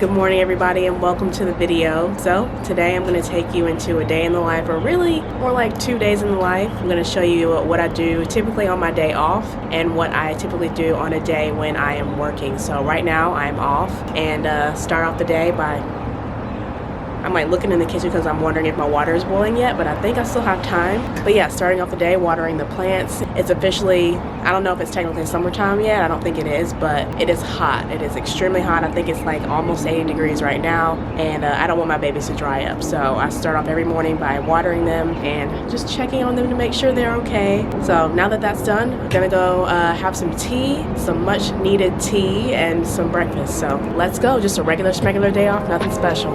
Good morning everybody and welcome to the video. So today I'm going to take you into a day in the life, or really more like 2 days in the life. I'm going to show you what I do typically on my day off and what I typically do on a day when I am working. So right now I'm off, and start off the day by I'm like looking in the kitchen because I'm wondering if my water is boiling yet, but I think I still have time. But yeah, starting off the day watering the plants. It's officially, I don't know if it's technically summertime yet, I don't think it is, but it is hot. It is extremely hot. I think it's like almost 80 degrees right now, and I don't want my babies to dry up. So I start off every morning by watering them and just checking on them to make sure they're okay. So now that that's done, I'm gonna go have some tea, some much needed tea, and some breakfast. So let's go, just a regular schmegular day off, nothing special.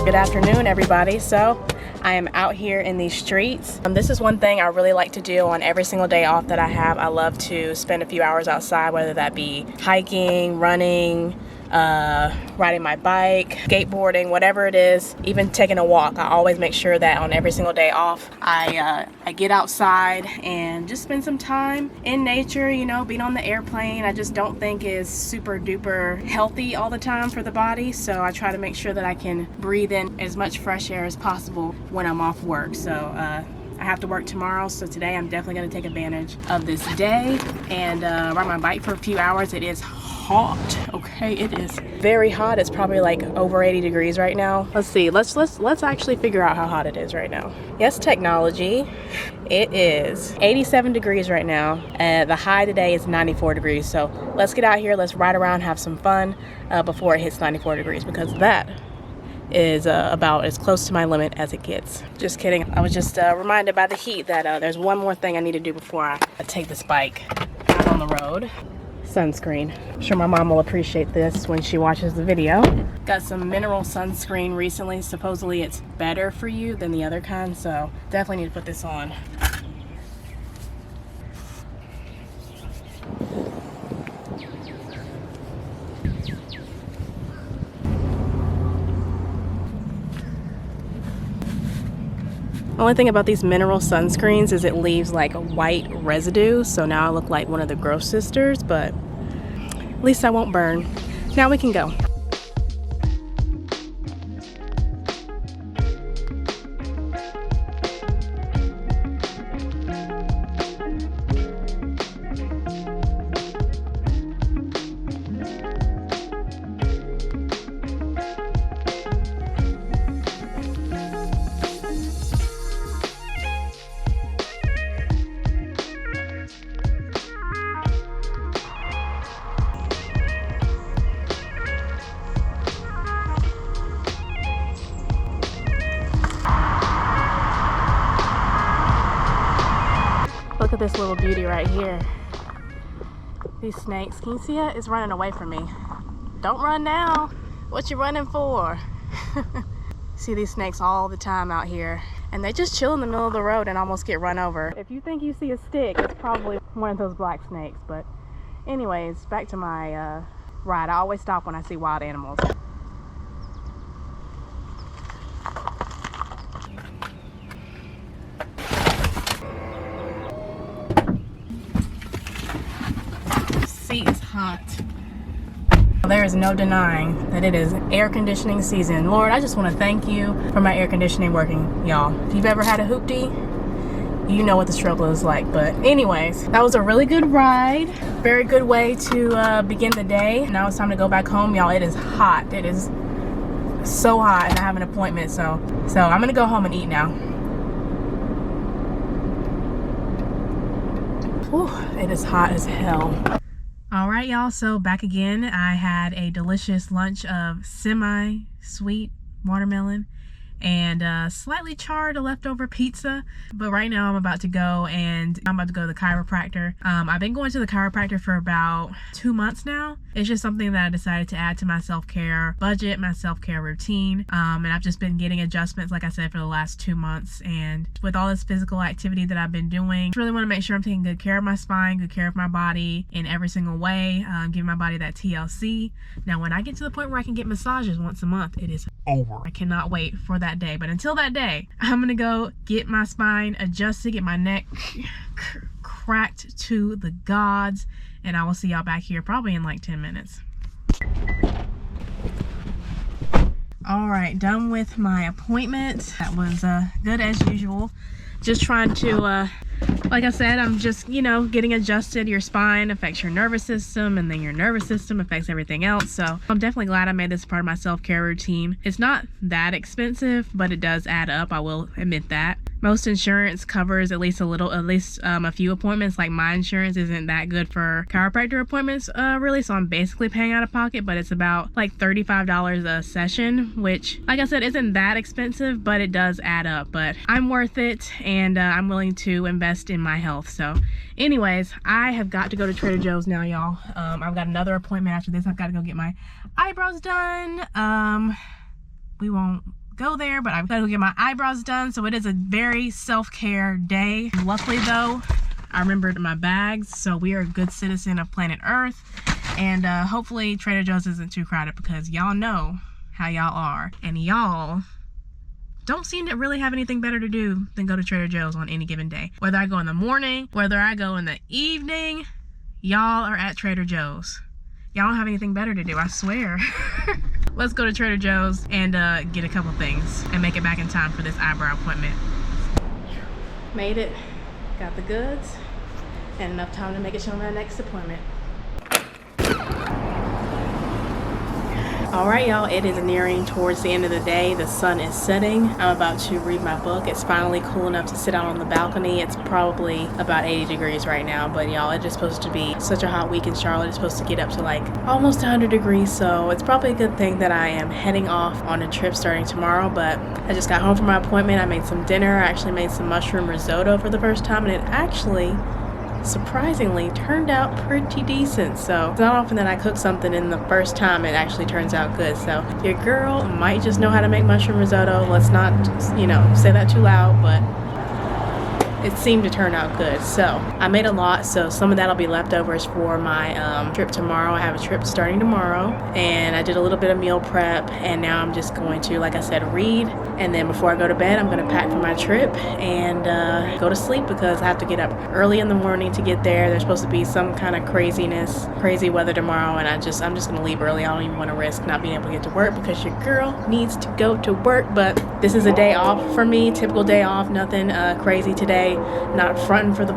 Good afternoon everybody. So I am out here in these streets. This is one thing I really like to do on every single day off that I have. I love to spend a few hours outside, whether that be hiking, running, riding my bike, skateboarding, whatever it is, even taking a walk. I always make sure that on every single day off I get outside and just spend some time in nature. You know, being on the airplane I just don't think is super duper healthy all the time for the body, so I try to make sure that I can breathe in as much fresh air as possible when I'm off work. So I have to work tomorrow, so today I'm definitely going to take advantage of this day and ride my bike for a few hours. It is hot, okay? It is very hot. It's probably like over 80 degrees right now. Let's see, let's actually figure out how hot it is right now. Yes, technology. It is 87 degrees right now. The high today is 94 degrees. So let's get out here, let's ride around, have some fun before it hits 94 degrees, because that is about as close to my limit as it gets. Just kidding. I was just reminded by the heat that there's one more thing I need to do before I take this bike out on the road. Sunscreen. I'm sure my mom will appreciate this when she watches the video. Got some mineral sunscreen recently. Supposedly it's better for you than the other kind, so definitely need to put this on. Only thing about these mineral sunscreens is it leaves like a white residue, so now I look like one of the Gross sisters, but at least I won't burn. Now we can go. Look at this little beauty right here. These snakes, can you see it? It's running away from me. Don't run now. What you running for? See these snakes all the time out here, and they just chill in the middle of the road and almost get run over. If you think you see a stick, it's probably one of those black snakes. But anyways, back to my ride. I always stop when I see wild animals. There is no denying that it is air conditioning season. Lord, I just want to thank you for my air conditioning working, y'all. If you've ever had a hoopty, you know what the struggle is like. But anyways, that was a really good ride. Very good way to begin the day. Now it's time to go back home, y'all. It is hot. It is so hot, and I have an appointment, so I'm gonna go home and eat now. Whew, it is hot as hell. All right, y'all, so back again. I had a delicious lunch of semi-sweet watermelon and slightly charred leftover pizza. But right now I'm about to go to the chiropractor. I've been going to the chiropractor for about 2 months now. It's just something that I decided to add to my self-care budget, my self-care routine. And I've just been getting adjustments, like I said, for the last 2 months. And with all this physical activity that I've been doing, I really want to make sure I'm taking good care of my spine, good care of my body in every single way, giving my body that TLC. Now, when I get to the point where I can get massages once a month, it is over. I cannot wait for that day. But until that day, I'm gonna go get my spine adjusted, get my neck cracked to the gods, and I will see y'all back here probably in like 10 minutes. All right, done with my appointment. That was good as usual. Just trying to like I said, I'm just, you know, getting adjusted. Your spine affects your nervous system, and then your nervous system affects everything else. So I'm definitely glad I made this part of my self-care routine. It's not that expensive, but it does add up. I will admit that. Most insurance covers at least a few appointments. Like my insurance isn't that good for chiropractor appointments, really. So I'm basically paying out of pocket, but it's about like $35 a session, which, like I said, isn't that expensive, but it does add up. But I'm worth it, and I'm willing to invest in my health. So anyways, I have got to go to Trader Joe's now, y'all. I've got another appointment after this. I've got to go get my eyebrows done. We won't go there, but I've got to go get my eyebrows done. So it is a very self-care day. Luckily though, I remembered my bags, so we are a good citizen of planet Earth. And hopefully Trader Joe's isn't too crowded, because y'all know how y'all are, and y'all don't seem to really have anything better to do than go to Trader Joe's on any given day. Whether I go in the morning, whether I go in the evening, y'all are at Trader Joe's. Y'all don't have anything better to do, I swear. Let's go to Trader Joe's and get a couple things and make it back in time for this eyebrow appointment. Made it, got the goods, and enough time to make it to my next appointment. All right, y'all, it is nearing towards the end of the day. The sun is setting. I'm about to read my book. It's finally cool enough to sit out on the balcony. It's probably about 80 degrees right now, but y'all, it's just supposed to be such a hot week in Charlotte. It's supposed to get up to like almost 100 degrees, so it's probably a good thing that I am heading off on a trip starting tomorrow. But I just got home from my appointment. I made some dinner. I actually made some mushroom risotto for the first time, and it actually surprisingly turned out pretty decent. So it's not often that I cook something and the first time it actually turns out good. So your girl might just know how to make mushroom risotto. Let's not, you know, say that too loud, but it seemed to turn out good. So I made a lot, so some of that'll be leftovers for my trip tomorrow. I have a trip starting tomorrow, and I did a little bit of meal prep, and now I'm just going to, like I said, read, and then before I go to bed, I'm going to pack for my trip and go to sleep, because I have to get up early in the morning to get there. There's supposed to be some kind of crazy weather tomorrow, and I'm just going to leave early. I don't even want to risk not being able to get to work, because your girl needs to go to work. But this is a day off for me, typical day off, nothing crazy today. Not fronting for the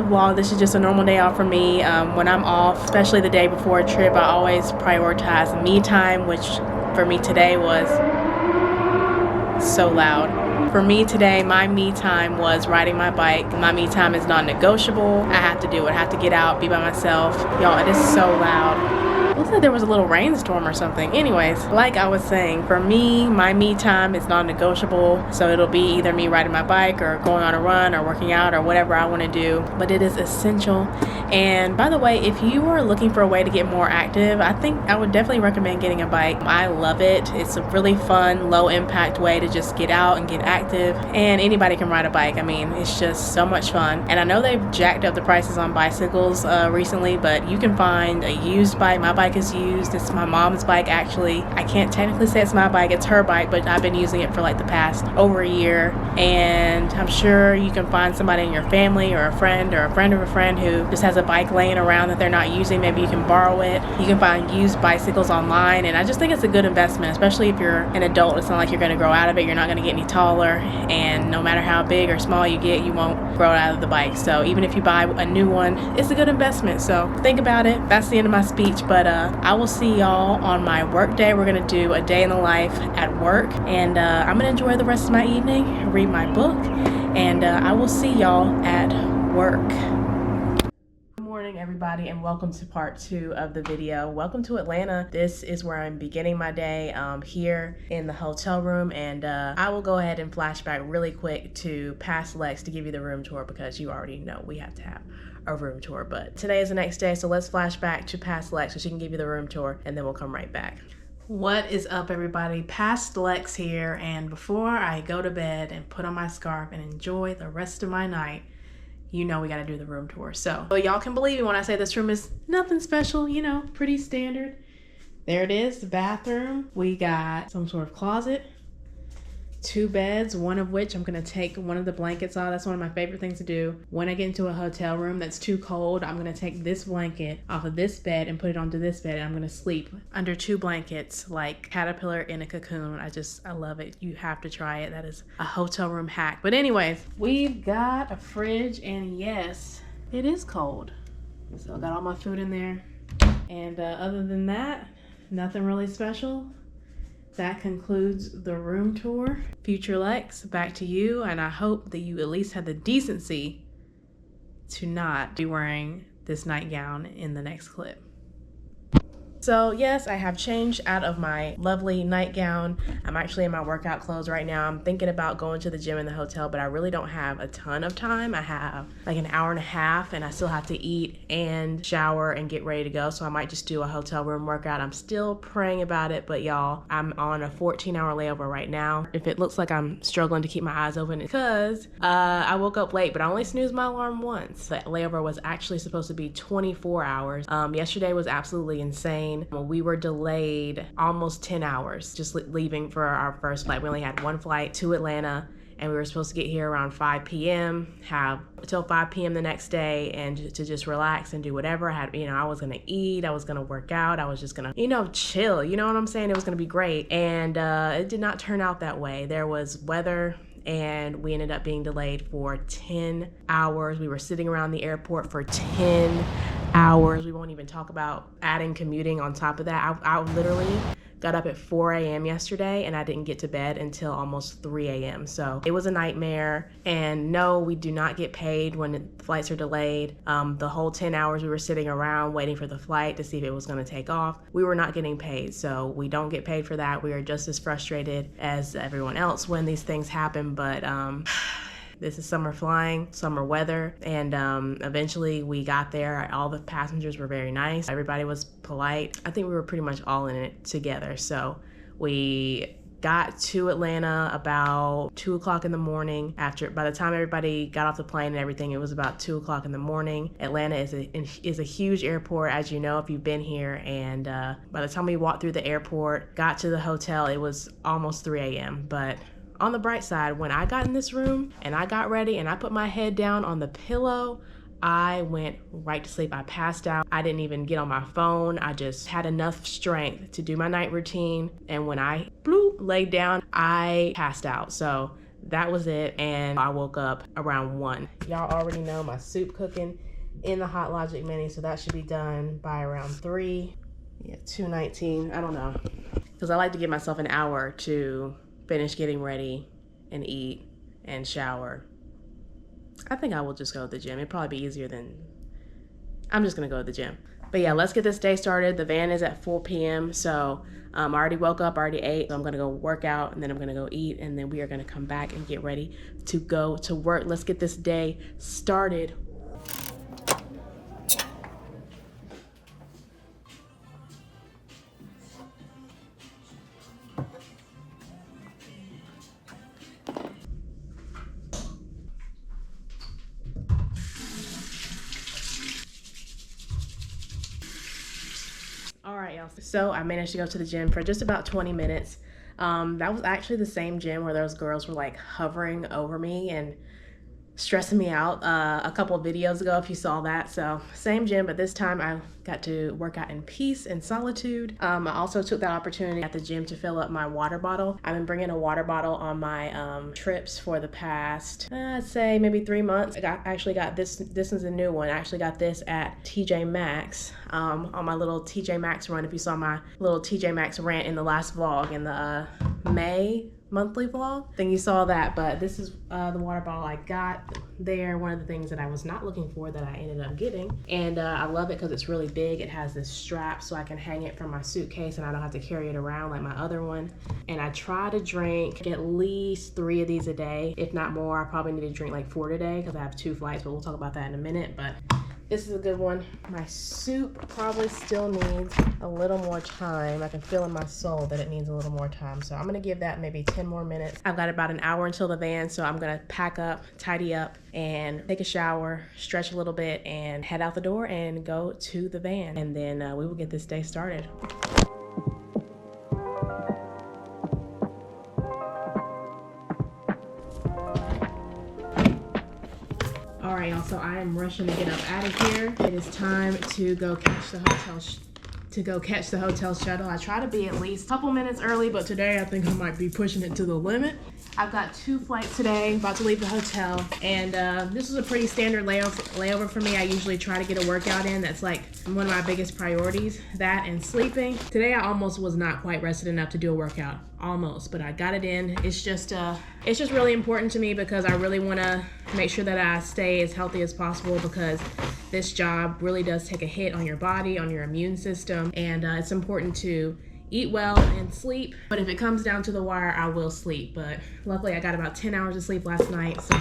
vlog. This is just a normal day off for me. When I'm off, especially the day before a trip, I always prioritize me time, which for me today was so loud. For me today, my me time was riding my bike. My me time is non-negotiable. I have to do it. I have to get out, be by myself. Y'all, it is so loud. Looks like there was a little rainstorm or something. Anyways, like I was saying, for me, my me time is non-negotiable. So it'll be either me riding my bike or going on a run or working out or whatever I want to do. But it is essential. And by the way, if you are looking for a way to get more active, I think I would definitely recommend getting a bike. I love it. It's a really fun, low impact way to just get out and get active. And anybody can ride a bike. I mean, it's just so much fun. And I know they've jacked up the prices on bicycles recently, but you can find a used bike. My bike bike is used. It's my mom's bike, actually. I can't technically say it's my bike, it's her bike, but I've been using it for like the past over a year. And I'm sure you can find somebody in your family or a friend of a friend who just has a bike laying around that they're not using. Maybe you can borrow it. You can find used bicycles online, and I just think it's a good investment, especially if you're an adult. It's not like you're going to grow out of it. You're not going to get any taller, and no matter how big or small you get, you won't grow out of the bike. So even if you buy a new one, it's a good investment. So think about it. That's the end of my speech, but I will see y'all on my work day. We're going to do a day in the life at work, and I'm going to enjoy the rest of my evening, read my book, and I will see y'all at work. Good morning, everybody, and welcome to part 2 of the video. Welcome to Atlanta. This is where I'm beginning my day here in the hotel room, and I will go ahead and flashback really quick to past Lex to give you the room tour, because you already know we have to have a room tour. But today is the next day, so let's flash back to past Lex so she can give you the room tour, and then we'll come right back. What is up, everybody? Past Lex here, and before I go to bed and put on my scarf and enjoy the rest of my night, you know we gotta do the room tour. So y'all can believe me when I say this room is nothing special, you know, pretty standard. There it is, the bathroom. We got some sort of closet, 2 beds, one of which I'm gonna take one of the blankets off. That's one of my favorite things to do. When I get into a hotel room that's too cold, I'm gonna take this blanket off of this bed and put it onto this bed, and I'm gonna sleep under 2 blankets like caterpillar in a cocoon. I love it. You have to try it. That is a hotel room hack. But anyways, we've got a fridge, and yes, it is cold. So I got all my food in there. And other than that, nothing really special. That concludes the room tour. Future Lex, back to you, and I hope that you at least had the decency to not be wearing this nightgown in the next clip. So yes, I have changed out of my lovely nightgown. I'm actually in my workout clothes right now. I'm thinking about going to the gym in the hotel, but I really don't have a ton of time. I have like an hour and a half, and I still have to eat and shower and get ready to go. So I might just do a hotel room workout. I'm still praying about it, but y'all, I'm on a 14-hour layover right now. If it looks like I'm struggling to keep my eyes open, it's because I woke up late, but I only snoozed my alarm once. The layover was actually supposed to be 24 hours. Yesterday was absolutely insane. We were delayed almost 10 hours just leaving for our first flight. We only had one flight to Atlanta, and we were supposed to get here around 5 p.m., have until 5 p.m. the next day, and to just relax and do whatever. I was gonna eat, I was gonna work out, I was just gonna, chill, you know what I'm saying? It was gonna be great, and it did not turn out that way. There was weather, and we ended up being delayed for 10 hours. We were sitting around the airport for 10 hours. We won't even talk about adding commuting on top of that. I literally got up at 4 a.m. yesterday, and I didn't get to bed until almost 3 a.m. So it was a nightmare. And no, we do not get paid when flights are delayed. The whole 10 hours we were sitting around waiting for the flight to see if it was going to take off, we were not getting paid. So we don't get paid for that. We are just as frustrated as everyone else when these things happen. But this is summer flying, summer weather, and eventually we got there. All the passengers were very nice. Everybody was polite. I think we were pretty much all in it together. So we got to Atlanta about 2 o'clock in the morning. By the time everybody got off the plane and everything, it was about 2 o'clock in the morning. Atlanta is a huge airport, as you know, if you've been here. And by the time we walked through the airport, got to the hotel, it was almost 3 a.m. But on the bright side, when I got in this room and I got ready and I put my head down on the pillow, I went right to sleep. I passed out. I didn't even get on my phone. I just had enough strength to do my night routine. And when I laid down, I passed out. So that was it. And I woke up around 1. Y'all already know my soup cooking in the Hot Logic Mini. So that should be done by around 3. Yeah, 2:19. I don't know. Because I like to give myself an hour to finish getting ready and eat and shower. I think I will just go to the gym. It'd probably be easier than, I'm just gonna go to the gym. But yeah, let's get this day started. The van is at 4 p.m. So I already woke up, already ate. So I'm gonna go work out, and then I'm gonna go eat, and then we are gonna come back and get ready to go to work. Let's get this day started. All right. y'all. So I managed to go to the gym for just about 20 minutes. That was actually the same gym where those girls were like hovering over me and stressing me out a couple of videos ago, if you saw that. So same gym, but this time I got to work out in peace and solitude. I also took that opportunity at the gym to fill up my water bottle. I've been bringing a water bottle on my trips for the past, I'd say maybe 3 months. I actually got this. This is a new one. I actually got this at TJ Maxx on my little TJ Maxx run. If you saw my little TJ Maxx rant in the last vlog, in the May monthly vlog, then you saw that. But this is the water bottle I got there. One of the things that I was not looking for that I ended up getting, and I love it because it's really big. It has this strap so I can hang it from my suitcase and I don't have to carry it around like my other one. And I try to drink at least 3 of these a day, if not more. I probably need to drink like 4 today because I have 2 flights, but we'll talk about that in a minute. But this is a good one. My soup probably still needs a little more time. I can feel in my soul that it needs a little more time. So I'm gonna give that maybe 10 more minutes. I've got about an hour until the van, so I'm gonna pack up, tidy up, and take a shower, stretch a little bit, and head out the door and go to the van. And then we will get this day started. All right, y'all, so I am rushing to get up out of here. It is time to go catch the hotel shuttle. I try to be at least a couple minutes early, but today I think I might be pushing it to the limit. I've got 2 flights today, about to leave the hotel, and this is a pretty standard layover for me. I usually try to get a workout in. That's like one of my biggest priorities, that and sleeping. Today I almost was not quite rested enough to do a workout, almost, but I got it in. It's just really important to me because I really want to make sure that I stay as healthy as possible, because this job really does take a hit on your body, on your immune system, and it's important to eat well and sleep. But if it comes down to the wire, I will sleep. But luckily I got about 10 hours of sleep last night, so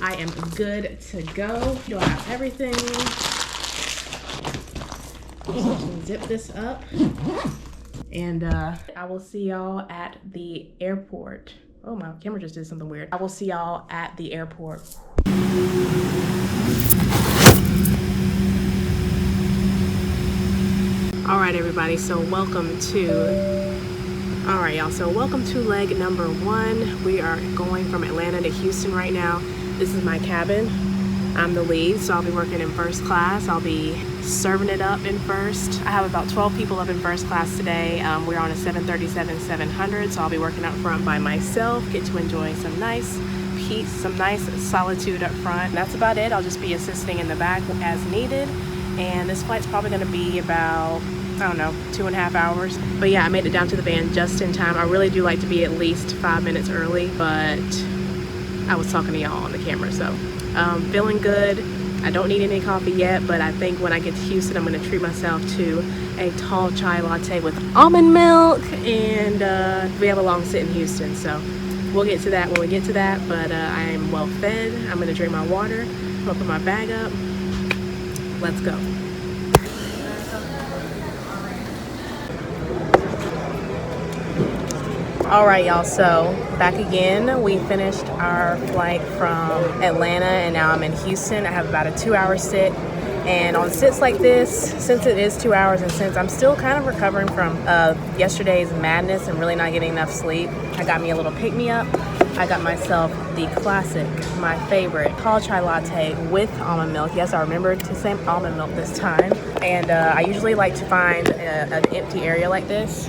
I am good to go. Do I have everything? Just zip this up, and I will see y'all at the airport. Oh, my camera just did something weird. I will see y'all at the airport. All right, everybody, so welcome to leg number 1. We are going from Atlanta to Houston right now. This is my cabin. I'm the lead, so I'll be working in first class. I'll be serving it up in first. I have about 12 people up in first class today. We're on a 737-700, so I'll be working up front by myself, get to enjoy some nice peace, some nice solitude up front. That's about it. I'll just be assisting in the back as needed. And this flight's probably gonna be about, I don't know, 2.5 hours. But yeah, I made it down to the van just in time. I really do like to be at least 5 minutes early, but I was talking to y'all on the camera, so feeling good. I don't need any coffee yet, but I think when I get to Houston, I'm gonna treat myself to a tall chai latte with almond milk, and we have a long sit in Houston, so we'll get to that when we get to that. But I am well fed. I'm gonna drink my water. I'm gonna put my bag up. Let's go. All right, y'all, so back again. We finished our flight from Atlanta and now I'm in Houston. I have about a 2-hour sit, and on sits like this, since it is 2 hours and since I'm still kind of recovering from yesterday's madness and really not getting enough sleep, I got me a little pick-me-up. I got myself the classic, my favorite, tall chai latte with almond milk. Yes, I remembered to say almond milk this time. And I usually like to find an empty area like this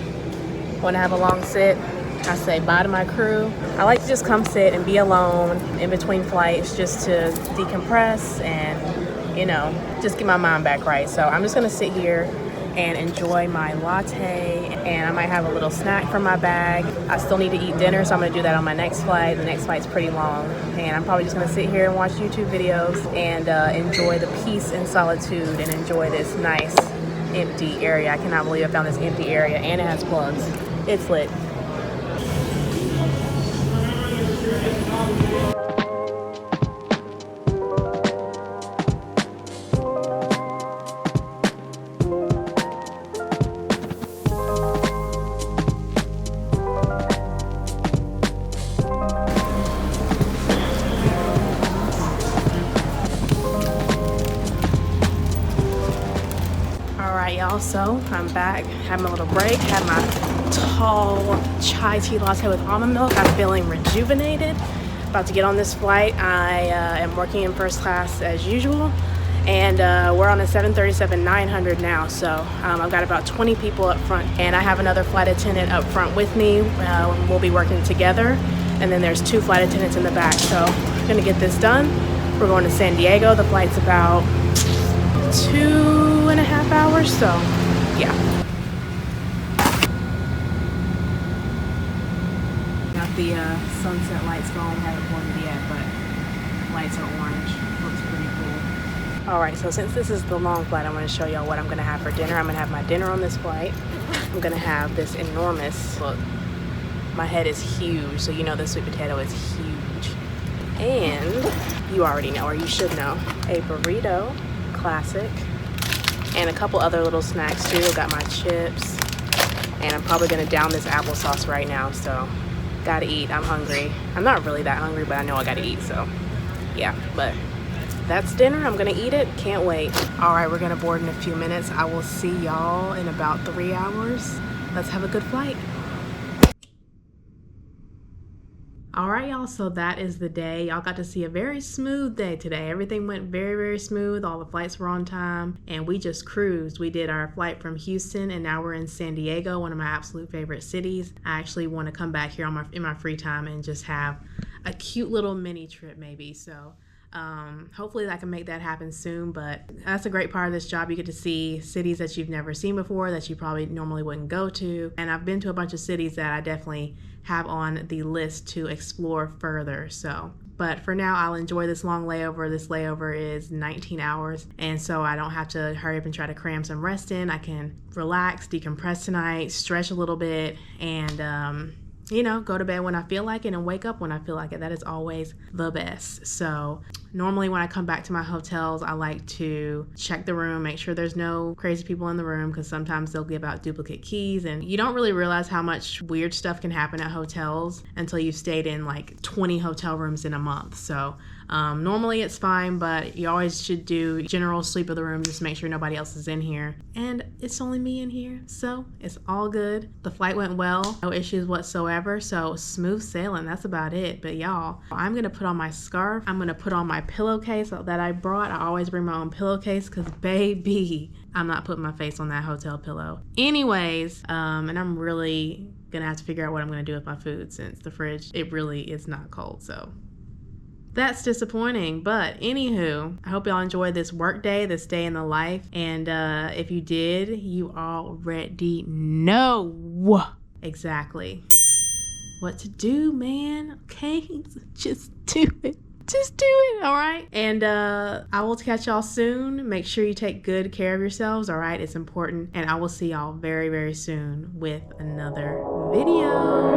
when I have a long sit. I say bye to my crew. I like to just come sit and be alone in between flights just to decompress and, you know, just get my mind back right. So I'm just gonna sit here and enjoy my latte, and I might have a little snack from my bag. I still need to eat dinner, so I'm gonna do that on my next flight. The next flight's pretty long, and I'm probably just gonna sit here and watch YouTube videos and enjoy the peace and solitude and enjoy this nice empty area. I cannot believe I found this empty area, and it has plugs. It's lit. So Hello, I'm back. Had my little break, had my tall chai tea latte with almond milk. I'm feeling rejuvenated. About to get on this flight. I am working in first class as usual, and we're on a 737-900 now, so I've got about 20 people up front, and I have another flight attendant up front with me. We'll be working together, and then there's 2 flight attendants in the back, so I'm gonna get this done. We're going to San Diego. The flight's about 2.5 hours, so yeah. Got the sunset lights going. Haven't boarded yet, but lights are orange. Looks pretty cool. Alright, so since this is the long flight, I'm going to show y'all what I'm going to have for dinner. I'm going to have my dinner on this flight. I'm going to have this enormous, look, my head is huge, so you know the sweet potato is huge. And you already know, or you should know, a burrito, classic, and a couple other little snacks too. Got my chips, and I'm probably gonna down this applesauce right now, so gotta eat. I'm hungry. I'm not really that hungry, but I know I gotta eat, so yeah. But that's dinner. I'm gonna eat it. Can't wait. All right, we're gonna board in a few minutes. I will see y'all in about 3 hours. Let's have a good flight. All right, y'all, so that is the day. Y'all got to see a very smooth day today. Everything went very, very smooth. All the flights were on time, and we just cruised. We did our flight from Houston, and now we're in San Diego, one of my absolute favorite cities. I actually want to come back here in my free time and just have a cute little mini trip maybe. So hopefully I can make that happen soon, but that's a great part of this job. You get to see cities that you've never seen before, that you probably normally wouldn't go to. And I've been to a bunch of cities that I definitely have on the list to explore further. So, but for now, I'll enjoy this long layover. This layover is 19 hours, and so I don't have to hurry up and try to cram some rest in. I can relax, decompress tonight, stretch a little bit, and you know, go to bed when I feel like it and wake up when I feel like it. That is always the best. So normally when I come back to my hotels, I like to check the room, make sure there's no crazy people in the room, because sometimes they'll give out duplicate keys, and you don't really realize how much weird stuff can happen at hotels until you've stayed in like 20 hotel rooms in a month. So normally it's fine, but you always should do general sweep of the room, just make sure nobody else is in here. And it's only me in here, so it's all good. The flight went well, no issues whatsoever, so smooth sailing, that's about it. But y'all, I'm gonna put on my scarf, I'm gonna put on my pillowcase that I brought. I always bring my own pillowcase, because baby, I'm not putting my face on that hotel pillow. Anyways, and I'm really gonna have to figure out what I'm gonna do with my food, since the fridge, it really is not cold, so that's disappointing. But anywho, I hope y'all enjoyed this work day, this day in the life. And if you did, you already know exactly what to do, man. Okay, just do it. Just do it, all right? And I will catch y'all soon. Make sure you take good care of yourselves, all right? It's important. And I will see y'all very, very soon with another video.